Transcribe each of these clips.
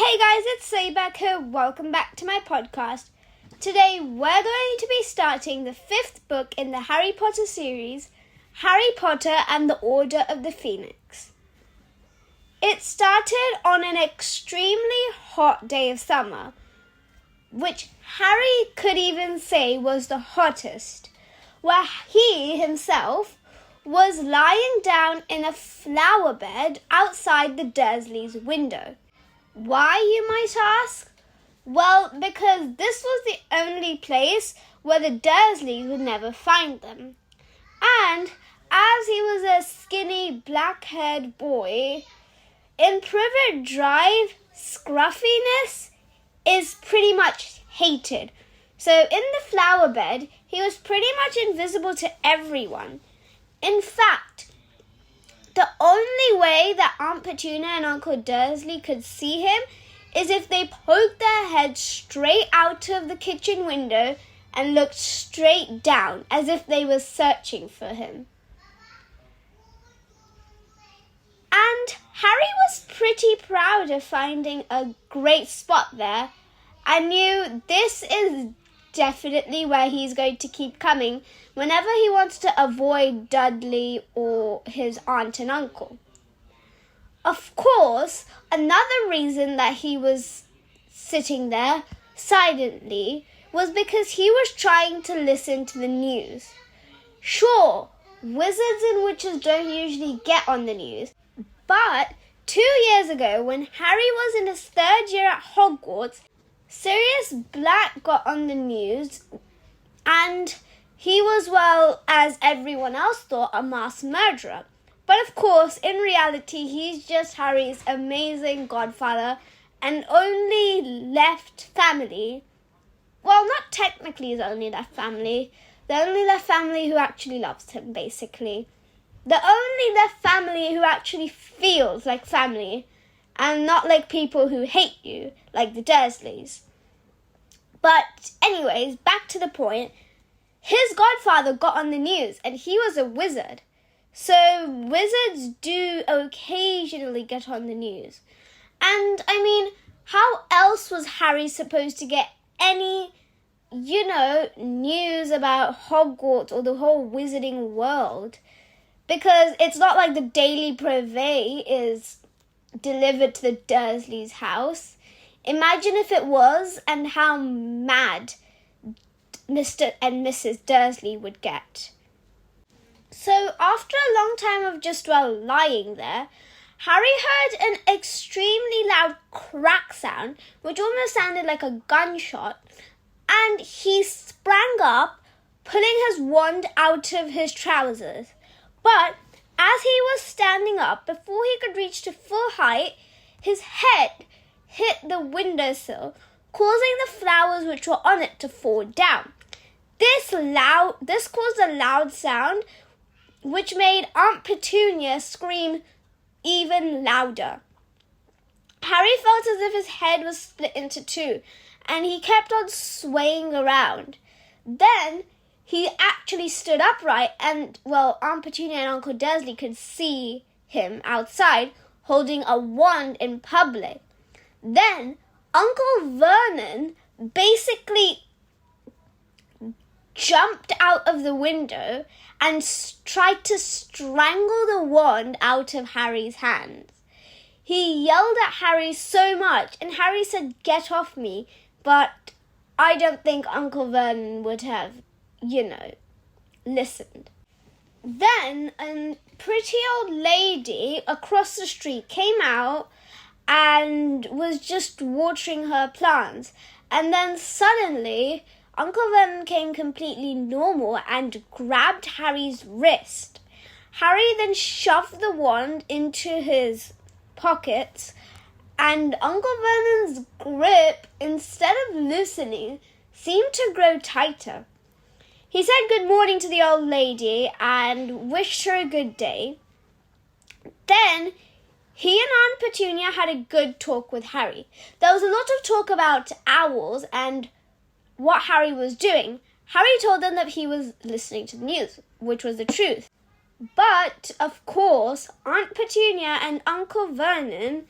Hey guys, it's Sayback here. Welcome back to my podcast. Today we're going to be starting the 5th book in the Harry Potter series, Harry Potter and the Order of the Pheonix. It started on an extremely hot day of summer, which Harry could even say was the hottest, where he himself was lying down in a flower bed outside the Dursleys' window. Why, you might ask? Well, because this was the only place where the Dursleys would never find them. And as he was a skinny, black-haired boy, in Privet Drive, scruffiness is pretty much hated. So in the flower bed, he was pretty much invisible to everyone. In fact, the only way that Aunt Petunia and Uncle Dursley could see him is if they poked their heads straight out of the kitchen window and looked straight down, as if they were searching for him. And Harry was pretty proud of finding a great spot there and knew this is definitely where he's going to keep coming whenever he wants to avoid Dudley or his aunt and uncle. Of course, another reason that he was sitting there silently was because he was trying to listen to the news. Sure, wizards and witches don't usually get on the news, but 2 years ago when Harry was in his 3rd year at Hogwarts, Sirius Black got on the news and he was, well, as everyone else thought, a mass murderer. But of course, in reality, he's just Harry's amazing godfather and only left family. Well, not technically his only left family. The only left family who actually loves him, basically. The only left family who actually feels like family and not like people who hate you, like the Dursleys. But anyways, back to the point. His godfather got on the news and he was a wizard. So wizards do occasionally get on the news. And I mean, how else was Harry supposed to get any, news about Hogwarts or the whole wizarding world? Because it's not like the Daily Privet is delivered to the Dursleys' house. Imagine if it was, and how mad Mr. and Mrs. Dursley would get. So after a long time of just, lying there, Harry heard an extremely loud crack sound, which almost sounded like a gunshot, and he sprang up, pulling his wand out of his trousers. But as he was standing up, before he could reach to full height, his head hit the windowsill, causing the flowers which were on it to fall down. This caused a loud sound, which made Aunt Petunia scream even louder. Harry felt as if his head was split into two, and he kept on swaying around. Then he actually stood upright, and, Aunt Petunia and Uncle Dursley could see him outside, holding a wand in public. Then Uncle Vernon basically jumped out of the window and tried to strangle the wand out of Harry's hands. He yelled at Harry so much, and Harry said, "Get off me," but I don't think Uncle Vernon would have, listened. Then a pretty old lady across the street came out and was just watering her plants. And then suddenly, Uncle Vernon came completely normal and grabbed Harry's wrist. Harry then shoved the wand into his pockets, and Uncle Vernon's grip, instead of loosening, seemed to grow tighter. He said good morning to the old lady and wished her a good day. Then he and Aunt Petunia had a good talk with Harry. There was a lot of talk about owls and what Harry was doing. Harry told them that he was listening to the news, which was the truth. But, of course, Aunt Petunia and Uncle Vernon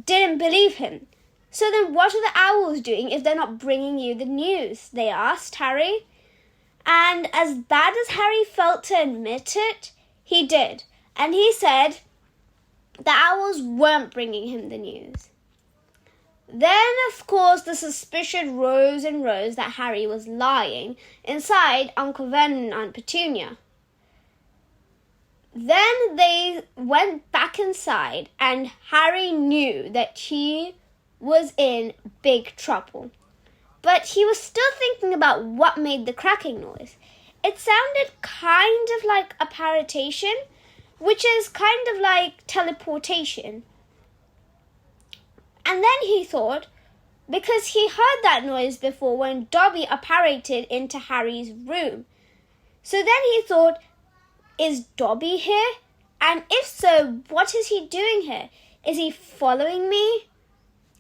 didn't believe him. So then what are the owls doing if they're not bringing you the news? They asked Harry. And as bad as Harry felt to admit it, he did. And he said the owls weren't bringing him the news. Then, of course, the suspicion rose and rose that Harry was lying inside Uncle Vernon and Aunt Petunia. Then they went back inside, and Harry knew that he was in big trouble. But he was still thinking about what made the cracking noise. It sounded kind of like a paratation, which is kind of like teleportation. And then he thought, because he heard that noise before when Dobby apparated into Harry's room. So then he thought, is Dobby here? And if so, what is he doing here? Is he following me?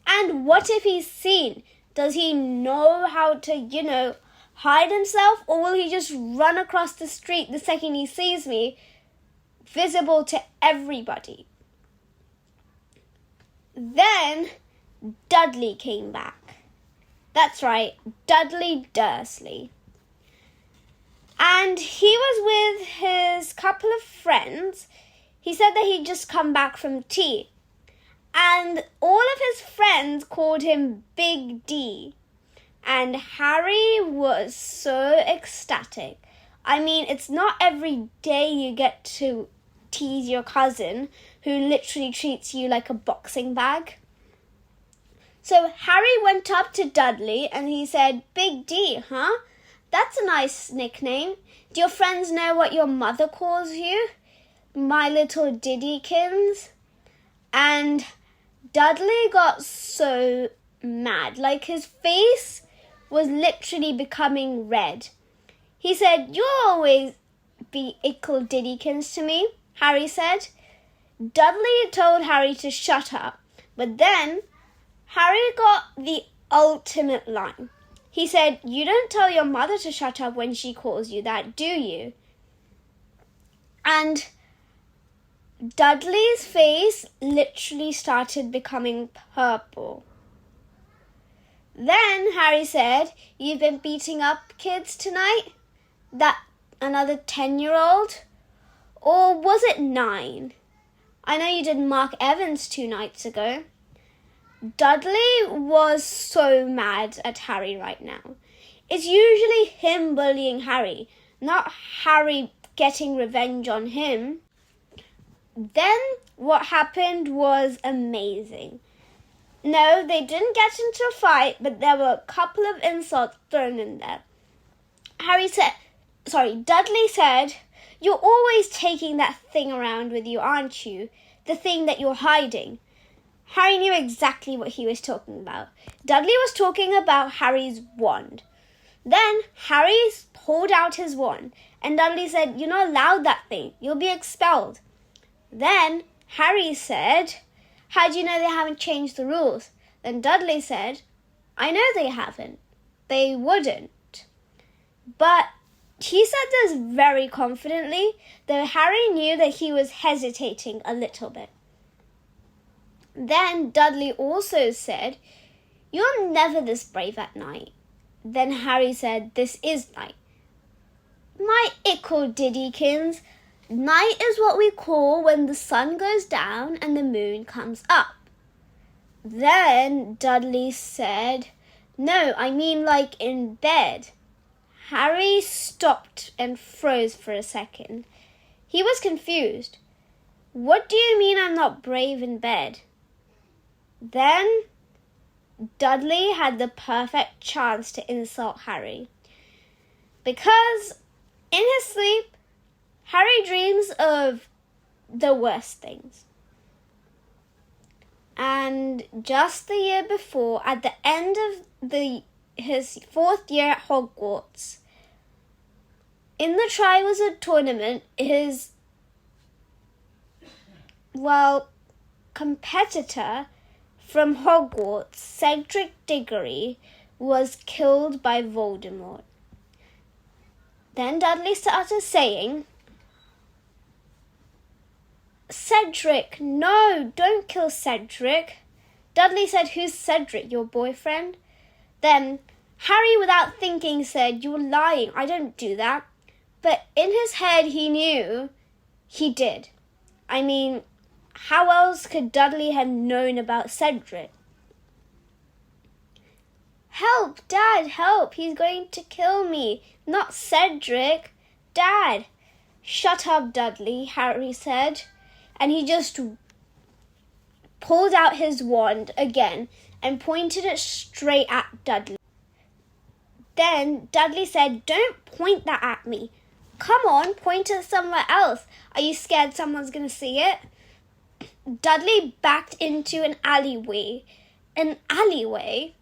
And what if he's seen? Does he know how to, hide himself? Or will he just run across the street the second he sees me, visible to everybody? Then Dudley came back. That's right, Dudley Dursley. And he was with his couple of friends. He said that he'd just come back from tea. And all of his friends called him Big D. And Harry was so ecstatic. I mean, it's not every day you get to tease your cousin who literally treats you like a boxing bag. So Harry went up to Dudley and he said, Big D, huh? That's a nice nickname. Do your friends know what your mother calls you? My little Diddykins. And Dudley got so mad. Like, his face was literally becoming red. He said, you'll always be ickle Diddykins to me, Harry said. Dudley told Harry to shut up. But then Harry got the ultimate line. He said, you don't tell your mother to shut up when she calls you that, do you? And Dudley's face literally started becoming purple. Then Harry said, you've been beating up kids tonight? That another 10-year-old? Or was it 9? I know you did Mark Evans 2 nights ago. Dudley was so mad at Harry right now. It's usually him bullying Harry, not Harry getting revenge on him. Then what happened was amazing. No, they didn't get into a fight, but there were a couple of insults thrown in there. Dudley said, you're always taking that thing around with you, aren't you? The thing that you're hiding. Harry knew exactly what he was talking about. Dudley was talking about Harry's wand. Then Harry pulled out his wand, and Dudley said, you're not allowed that thing. You'll be expelled. Then Harry said, how do you know they haven't changed the rules? Then Dudley said, I know they haven't. They wouldn't. But he said this very confidently, though Harry knew that he was hesitating a little bit. Then Dudley also said, you're never this brave at night. Then Harry said, this is night. My ickle Diddykins, night is what we call when the sun goes down and the moon comes up. Then Dudley said, no, I mean like in bed. Harry stopped and froze for a second. He was confused. What do you mean I'm not brave in bed? Then Dudley had the perfect chance to insult Harry. Because in his sleep, Harry dreams of the worst things. And just the year before, at the end of his 4th year at Hogwarts, in the Triwizard Tournament, his competitor from Hogwarts, Cedric Diggory, was killed by Voldemort. Then Dudley started saying, Cedric, no, don't kill Cedric. Dudley said, "Who's Cedric, your boyfriend?" Then Harry, without thinking, said, "You're lying. I don't do that." But in his head, he knew he did. I mean, how else could Dudley have known about Cedric? "Help, Dad, help. He's going to kill me. Not Cedric. Dad." "Shut up, Dudley," Harry said. And he just pulled out his wand again and pointed it straight at Dudley. Then Dudley said, "Don't point that at me. Come on, point it somewhere else. Are you scared someone's going to see it?" Dudley backed into an alleyway. An alleyway?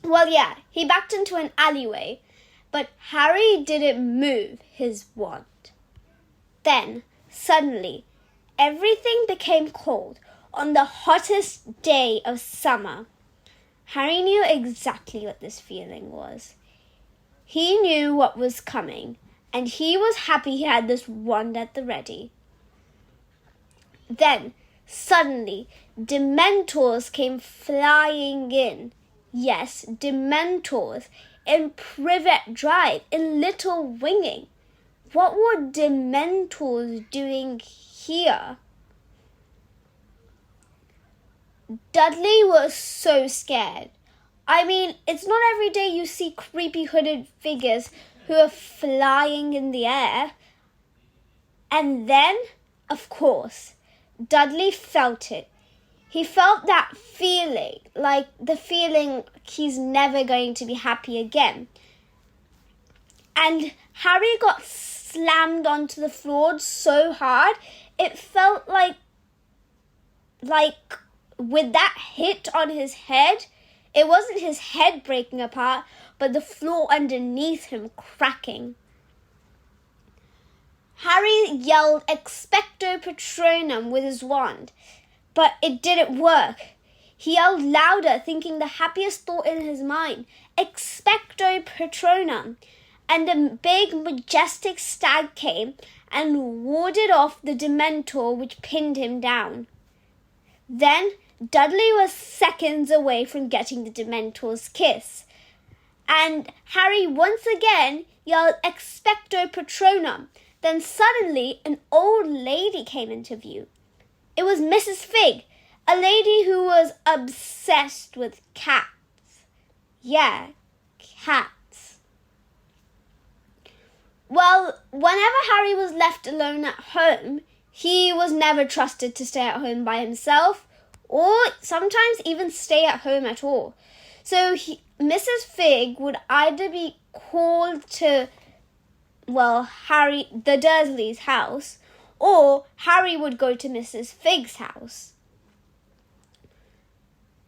Well, yeah, he backed into an alleyway, but Harry didn't move his wand. Then, suddenly, everything became cold on the hottest day of summer. Harry knew exactly what this feeling was. He knew what was coming, and he was happy he had this wand at the ready. Then, suddenly, Dementors came flying in. Yes, Dementors in Privet Drive, in Little Winging. What were Dementors doing here? Dudley was so scared. I mean, it's not every day you see creepy hooded figures who are flying in the air. And then, of course, Dudley felt it. He felt that feeling, like the feeling he's never going to be happy again. And Harry got slammed onto the floor so hard, it felt like with that hit on his head, it wasn't his head breaking apart, but the floor underneath him cracking. Harry yelled "Expecto Patronum" with his wand, but it didn't work. He yelled louder, thinking the happiest thought in his mind, "Expecto Patronum," and a big, majestic stag came and warded off the Dementor which pinned him down. Then Dudley was seconds away from getting the Dementor's kiss, and Harry once again yelled "Expecto Patronum." Then suddenly an old lady came into view. It was Mrs. Fig, a lady who was obsessed with cats. Yeah, cats. Well, whenever Harry was left alone at home, he was never trusted to stay at home by himself, or sometimes even stay at home at all. So Mrs. Fig would either be called to, the Dursleys' house, or Harry would go to Mrs. Fig's house.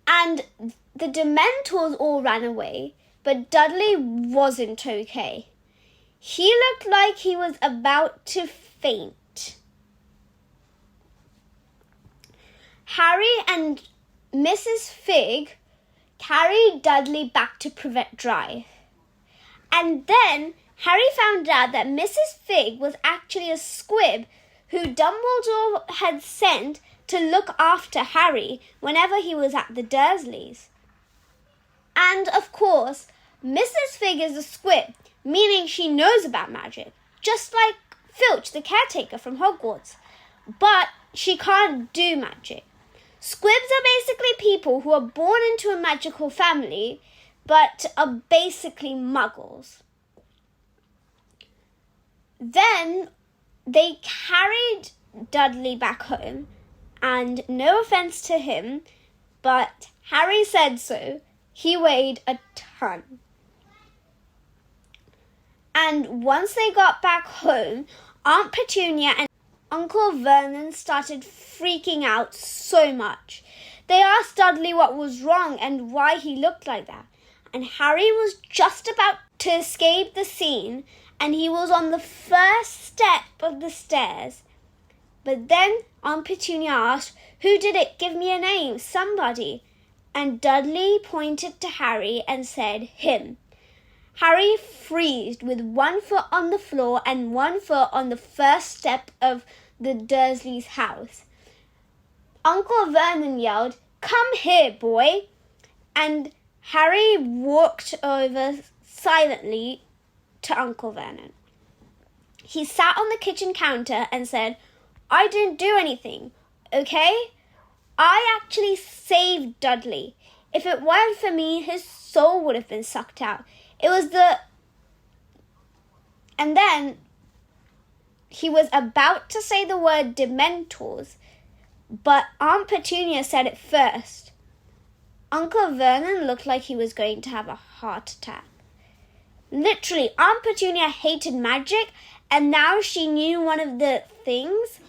And the Dementors all ran away, but Dudley wasn't okay. He looked like he was about to faint. Harry and Mrs. Fig carried Dudley back to Privet Drive. And then Harry found out that Mrs. Fig was actually a squib who Dumbledore had sent to look after Harry whenever he was at the Dursleys. And, of course, Mrs. Fig is a squib, meaning she knows about magic, just like Filch, the caretaker from Hogwarts. But she can't do magic. Squibs are basically people who are born into a magical family, but are basically muggles. Then they carried Dudley back home, and no offense to him, but Harry said so, he weighed a ton. And once they got back home, Aunt Petunia and Uncle Vernon started freaking out so much. They asked Dudley what was wrong and why he looked like that. And Harry was just about to escape the scene, and he was on the first step of the stairs. But then Aunt Petunia asked, "Who did it? Give me a name, somebody." And Dudley pointed to Harry and said, "Him." Harry freezed with one foot on the floor and one foot on the first step of the Dursleys' house. Uncle Vernon yelled, "Come here, boy." And Harry walked over silently to Uncle Vernon. He sat on the kitchen counter and said, "I didn't do anything, okay? I actually saved Dudley. If it weren't for me, his soul would have been sucked out. It was the..." And then he was about to say the word Dementors, but Aunt Petunia said it first. Uncle Vernon looked like he was going to have a heart attack. Literally, Aunt Petunia hated magic, and now she knew one of the things.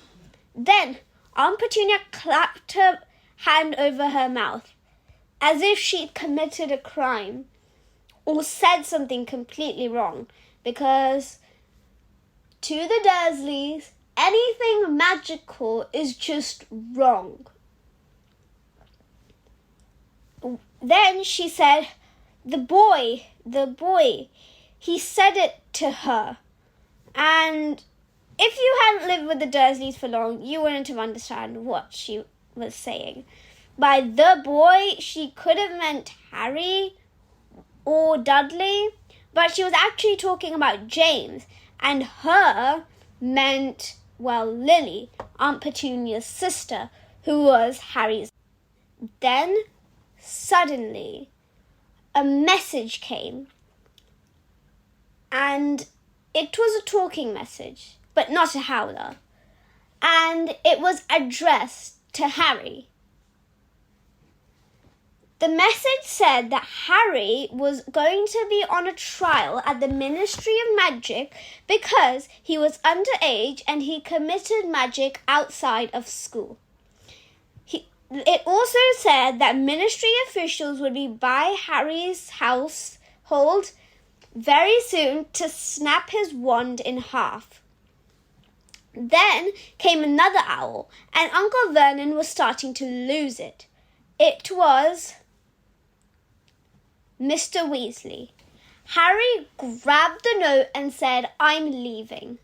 Then Aunt Petunia clapped her hand over her mouth, as if she'd committed a crime or said something completely wrong, because to the Dursleys, anything magical is just wrong. Then she said, the boy, he said it to her. And if you hadn't lived with the Dursleys for long, you wouldn't have understood what she was saying. By the boy, she could have meant Harry or Dudley, but she was actually talking about James, and her meant, well, Lily, Aunt Petunia's sister, who was Harry's. Then, suddenly, a message came, and it was a talking message, but not a howler, and it was addressed to Harry. The message said that Harry was going to be on a trial at the Ministry of Magic because he was underage and he committed magic outside of school. It also said that ministry officials would be by Harry's household very soon to snap his wand in half. Then came another owl, and Uncle Vernon was starting to lose it. It was Mr. Weasley. Harry grabbed the note and said, "I'm leaving."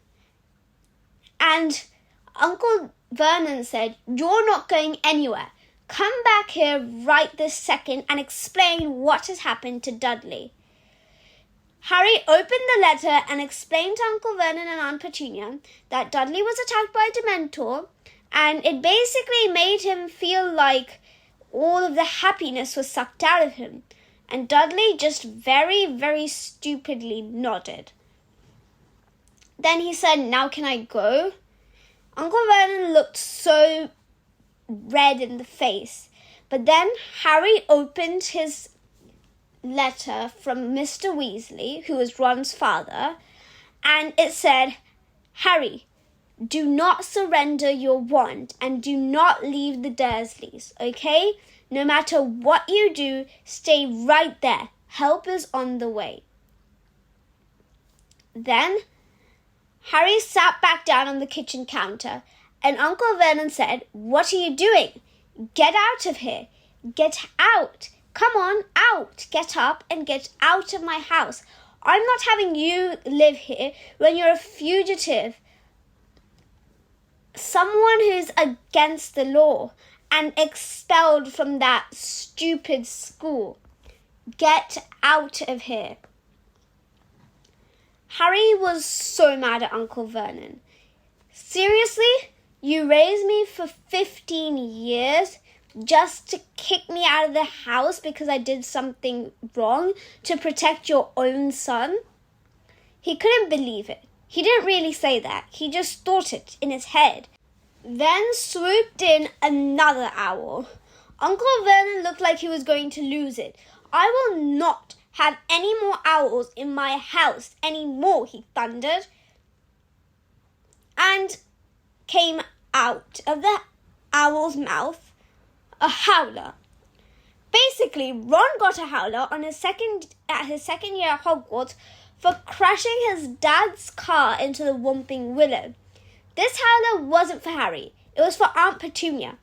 And Uncle Vernon said, "You're not going anywhere. Come back here right this second and explain what has happened to Dudley." Harry opened the letter and explained to Uncle Vernon and Aunt Petunia that Dudley was attacked by a Dementor, and it basically made him feel like all of the happiness was sucked out of him. And Dudley just very, very stupidly nodded. Then he said, "Now can I go?" Uncle Vernon looked so red in the face. But then Harry opened his letter from Mr. Weasley, who was Ron's father, and it said, "Harry, do not surrender your wand and do not leave the Dursleys, okay? No matter what you do, stay right there. Help is on the way." Then Harry sat back down on the kitchen counter, and Uncle Vernon said, "What are you doing? Get out of here. Get out. Come on, out. Get up and get out of my house. I'm not having you live here when you're a fugitive. Someone who's against the law and expelled from that stupid school. Get out of here." Harry was so mad at Uncle Vernon. "Seriously? You raised me for 15 years just to kick me out of the house because I did something wrong to protect your own son?" He couldn't believe it. He didn't really say that. He just thought it in his head. Then swooped in another owl. Uncle Vernon looked like he was going to lose it. "I will not have any more owls in my house anymore," he thundered. And came out of the owl's mouth a howler. Basically, Ron got a howler at his second year at Hogwarts for crashing his dad's car into the Whomping Willow. This howler wasn't for Harry. It was for Aunt Petunia.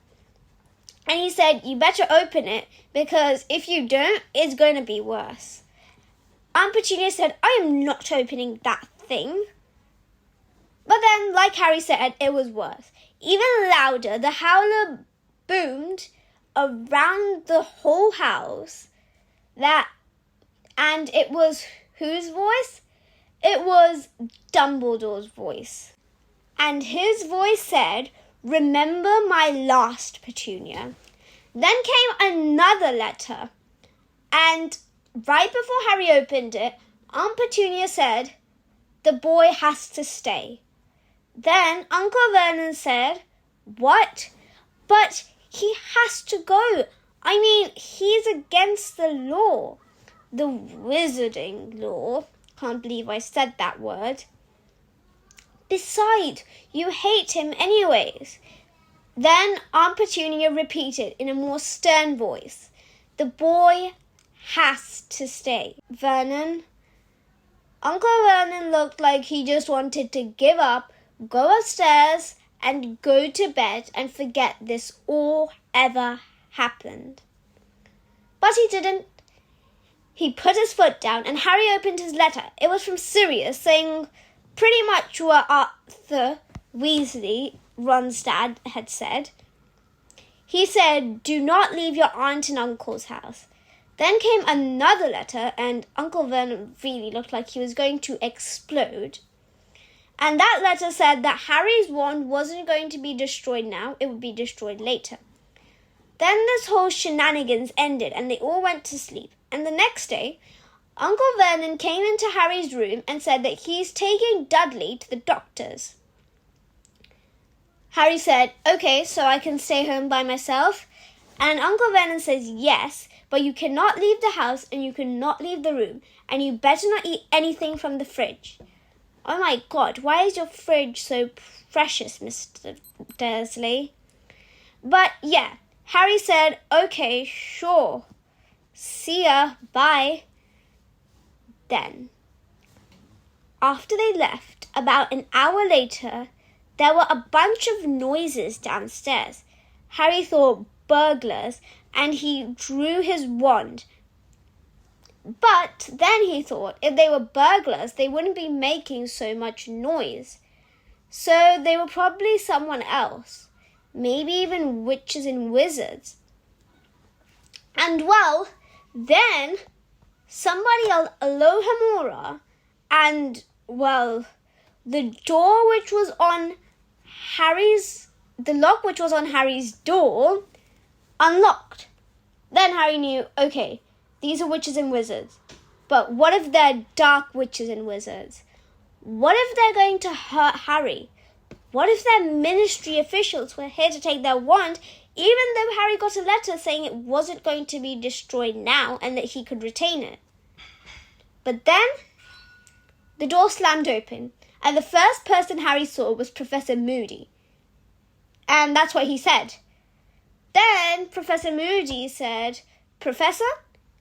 And he said, "You better open it, because if you don't, it's going to be worse." Aunt Petunia said, "I am not opening that thing." But then, like Harry said, it was worse. Even louder, the howler boomed around the whole house. And it was whose voice? It was Dumbledore's voice. And his voice said, "Remember my last, Petunia." Then came another letter. And right before Harry opened it, Aunt Petunia said, "The boy has to stay." Then Uncle Vernon said, "What? But he has to go. I mean, he's against the law. The wizarding law." Can't believe I said that word. "Besides, you hate him anyways." Then Aunt Petunia repeated in a more stern voice, "The boy has to stay." Uncle Vernon looked like he just wanted to give up, go upstairs, and go to bed and forget this all ever happened. But he didn't. He put his foot down and Harry opened his letter. It was from Sirius, saying pretty much what Arthur Weasley, Ron's dad, had said. He said, "Do not leave your aunt and uncle's house." Then came another letter, and Uncle Vernon really looked like he was going to explode. And that letter said that Harry's wand wasn't going to be destroyed now, it would be destroyed later. Then this whole shenanigans ended, and they all went to sleep. And the next day, Uncle Vernon came into Harry's room and said that he's taking Dudley to the doctor's. Harry said, "Okay, so I can stay home by myself?" And Uncle Vernon says, "Yes, but you cannot leave the house and you cannot leave the room, and you better not eat anything from the fridge." "Oh my God, why is your fridge so precious, Mr. Dursley?" But yeah, Harry said, "Okay, sure. See ya, bye." Then, after they left, about an hour later, there were a bunch of noises downstairs. Harry thought burglars, and he drew his wand. But then he thought if they were burglars, they wouldn't be making so much noise. So they were probably someone else, maybe even witches and wizards. And well, then somebody yelled "Alohomora," and well, the lock which was on Harry's door unlocked. Then Harry knew, okay, these are witches and wizards. But what if they're dark witches and wizards? What if they're going to hurt Harry? What if their ministry officials were here to take their wand, even though Harry got a letter saying it wasn't going to be destroyed now and that he could retain it? But then the door slammed open, and the first person Harry saw was Professor Moody. And that's what he said. Then Professor Moody said, "Professor,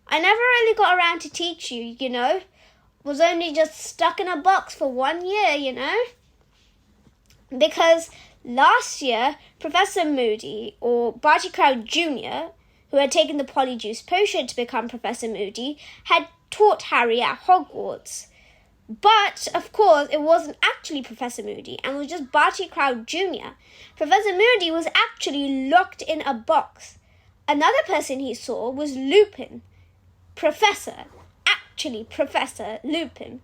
I never really got around to teach you, you know. Was only just stuck in a box for 1 year, you know. Because last year, Professor Moody, or Barty Crouch Jr., who had taken the Polyjuice Potion to become Professor Moody, had taught Harry at Hogwarts. But, of course, it wasn't actually Professor Moody, and was just Barty Crouch Jr. Professor Moody was actually locked in a box. Another person he saw was Lupin. Professor Lupin.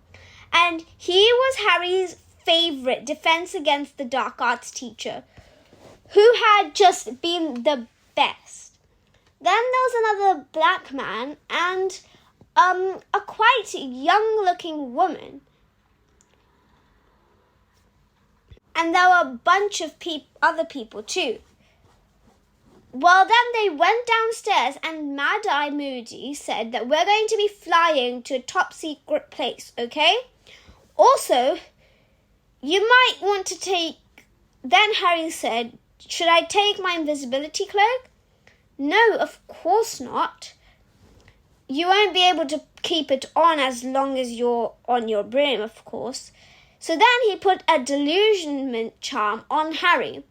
And he was Harry's favourite Defense Against the Dark Arts teacher, who had just been the best. Then there was another black man and a quite young-looking woman. And there were a bunch of other people too. Well, then they went downstairs and Mad-Eye Moody said that we're going to be flying to a top-secret place, okay? Also, you might want to take... Then Harry said, "Should I take my invisibility cloak?" "No, of course not. You won't be able to keep it on as long as you're on your broom, of course." So then he put a delusionment charm on Harry,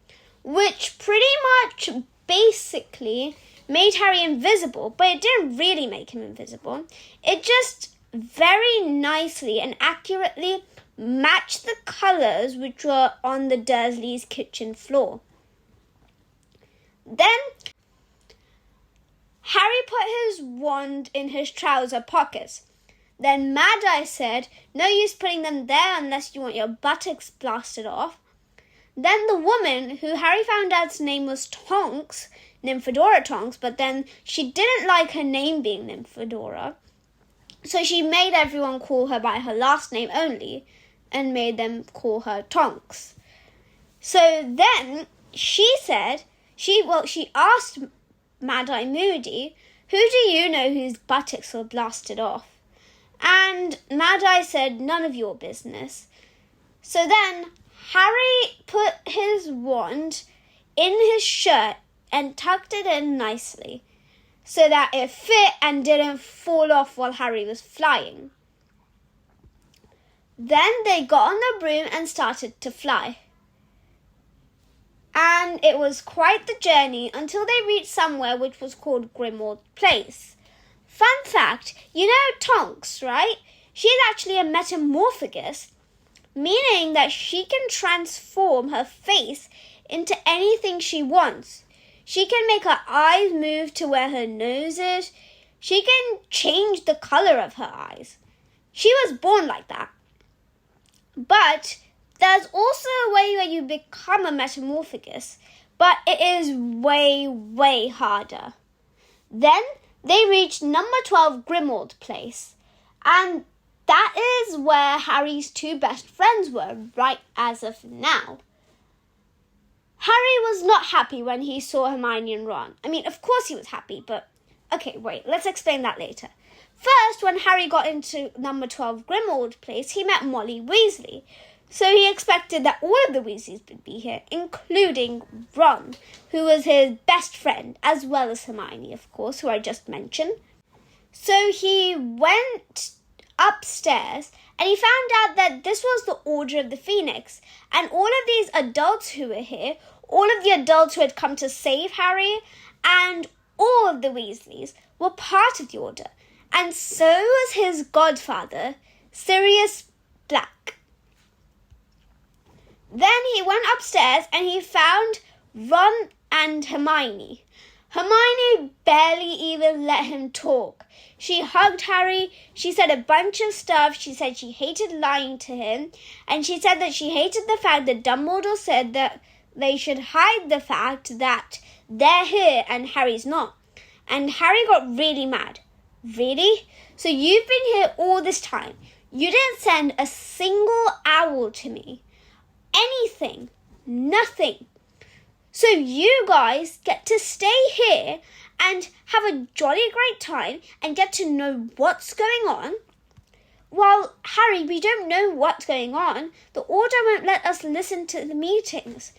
which pretty much basically made Harry invisible, but it didn't really make him invisible. It just very nicely and accurately matched the colours which were on the Dursleys' kitchen floor. Then Harry put his wand in his trouser pockets. Then Mad Eye said, "No use putting them there unless you want your buttocks blasted off." Then the woman, who Harry found out's name was Tonks, Nymphadora Tonks, but then she didn't like her name being Nymphadora, so she made everyone call her by her last name only and made them call her Tonks. So then she asked Mad Eye Moody, "Who do you know whose buttocks were blasted off?" And Mad Eye said, "None of your business." So then Harry put his wand in his shirt and tucked it in nicely so that it fit and didn't fall off while Harry was flying. Then they got on the broom and started to fly. And it was quite the journey until they reached somewhere which was called Grimmauld Place. Fun fact, you know Tonks, right? She's actually a metamorphagus, meaning that she can transform her face into anything she wants. She can make her eyes move to where her nose is. She can change the color of her eyes. She was born like that. But there's also a way where you become a metamorphagus, but it is way, way harder. Then they reached number 12 Grimmauld Place, and that is where Harry's two best friends were right as of now. Harry was not happy when he saw Hermione and Ron. I mean, of course he was happy, but okay, wait, let's explain that later. First, when Harry got into number 12 Grimmauld Place, he met Molly Weasley. So he expected that all of the Weasleys would be here, including Ron, who was his best friend, as well as Hermione, of course, who I just mentioned. So he went upstairs and he found out that this was the Order of the Pheonix, and all of these adults who were here, all of the adults who had come to save Harry, and all of the Weasleys were part of the Order, and so was his godfather, Sirius Black. Then he went upstairs and he found Ron and Hermione. Hermione barely even let him talk. She hugged Harry, she said a bunch of stuff, she said she hated lying to him, and she said that she hated the fact that Dumbledore said that they should hide the fact that they're here and Harry's not. And Harry got really mad. "Really? So you've been here all this time. You didn't send a single owl to me. Anything. Nothing. So you guys get to stay here and have a jolly great time and get to know what's going on? Well, Harry, we don't know what's going on. The Order won't let us listen to the meetings.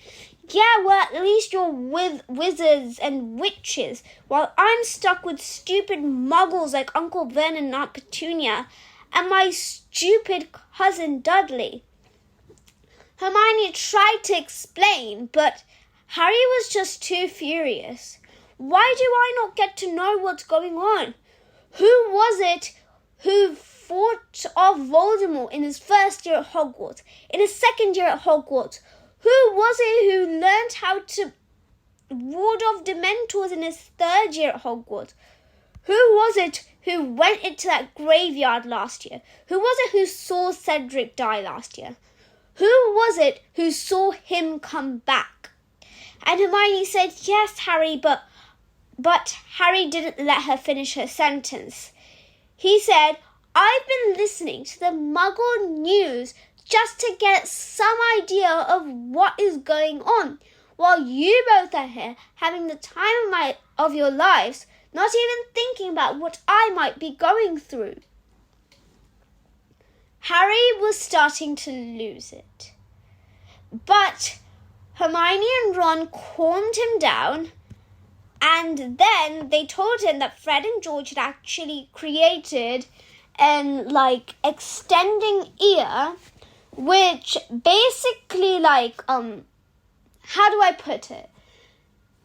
Yeah, well, at least you're with wizards and witches, while I'm stuck with stupid muggles like Uncle Vernon and Aunt Petunia and my stupid cousin Dudley." Hermione tried to explain, but Harry was just too furious. "Why do I not get to know what's going on? Who was it who fought off Voldemort in his first year at Hogwarts, in his second year at Hogwarts? Who was it who learned how to ward off Dementors in his third year at Hogwarts? Who was it who went into that graveyard last year? Who was it who saw Cedric die last year? Who was it who saw him come back?" And Hermione said, "Yes, Harry, but Harry didn't let her finish her sentence. He said, "I've been listening to the Muggle news just to get some idea of what is going on, while you both are here having the time of your lives, not even thinking about what I might be going through." Harry was starting to lose it. But Hermione and Ron calmed him down, and then they told him that Fred and George had actually created an extending ear, which basically how do I put it?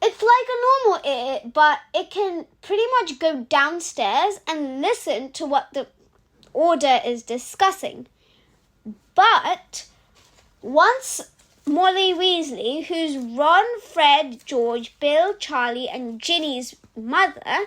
It's like a normal ear, but it can pretty much go downstairs and listen to what the Order is discussing. But once Molly Weasley, who's Ron, Fred, George, Bill, Charlie, and Ginny's mother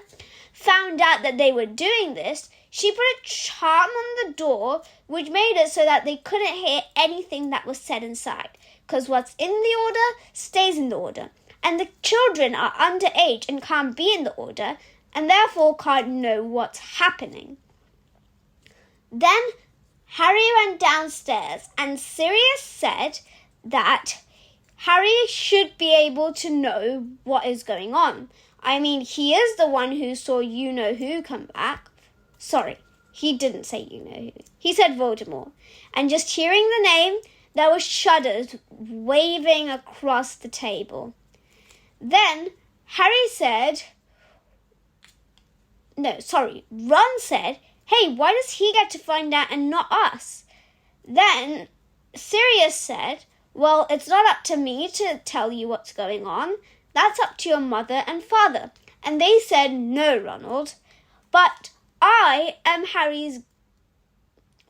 found out that they were doing this, she put a charm on the door which made it so that they couldn't hear anything that was said inside. Because what's in the order stays in the order. And the children are underage and can't be in the order and therefore can't know what's happening. Then Harry went downstairs and Sirius said that Harry should be able to know what is going on. I mean, he is the one who saw you-know-who come back. Sorry, he didn't say you-know-who. He said Voldemort. And just hearing the name, there were shudders waving across the table. Then Ron said, hey, why does he get to find out and not us? Then Sirius said, well, it's not up to me to tell you what's going on. That's up to your mother and father. And they said, no, Ronald. But I am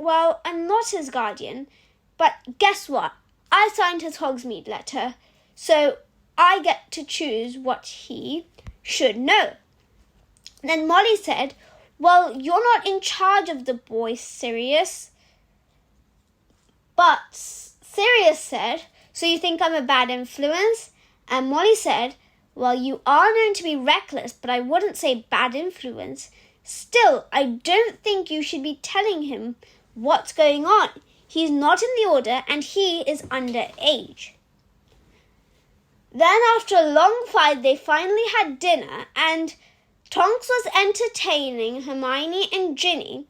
I'm not his guardian. But guess what? I signed his Hogsmeade letter. So I get to choose what he should know. Then Molly said, well, you're not in charge of the boy, Sirius. But Sirius said, so you think I'm a bad influence? And Molly said, well, you are known to be reckless, but I wouldn't say bad influence. Still, I don't think you should be telling him what's going on. He's not in the order and he is underage. Then after a long fight, they finally had dinner and Tonks was entertaining Hermione and Ginny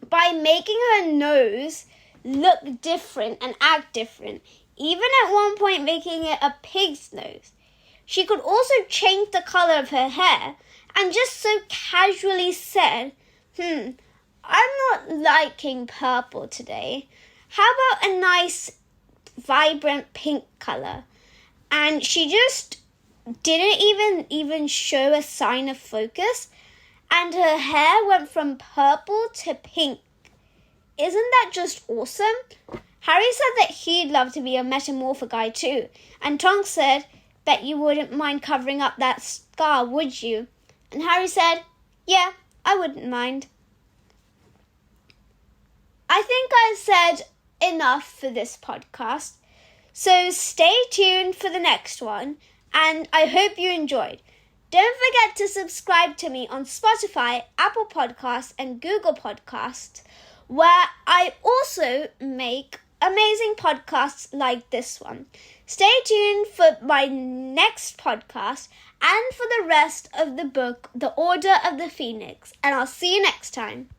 by making her nose look different and act different, even at one point making it a pig's nose. She could also change the colour of her hair and just so casually said, I'm not liking purple today. How about a nice vibrant pink colour? And she just didn't even show a sign of focus, and her hair went from purple to pink. Isn't that just awesome? Harry said that he'd love to be a metamorpho guy too, and Tonks said, bet you wouldn't mind covering up that scar, would you? And Harry said, yeah, I wouldn't mind. I think I've said enough for this podcast, so stay tuned for the next one, and I hope you enjoyed. Don't forget to subscribe to me on Spotify, Apple Podcasts, and Google Podcasts, where I also make amazing podcasts like this one. Stay tuned for my next podcast and for the rest of the book, The Order of the Pheonix, and I'll see you next time.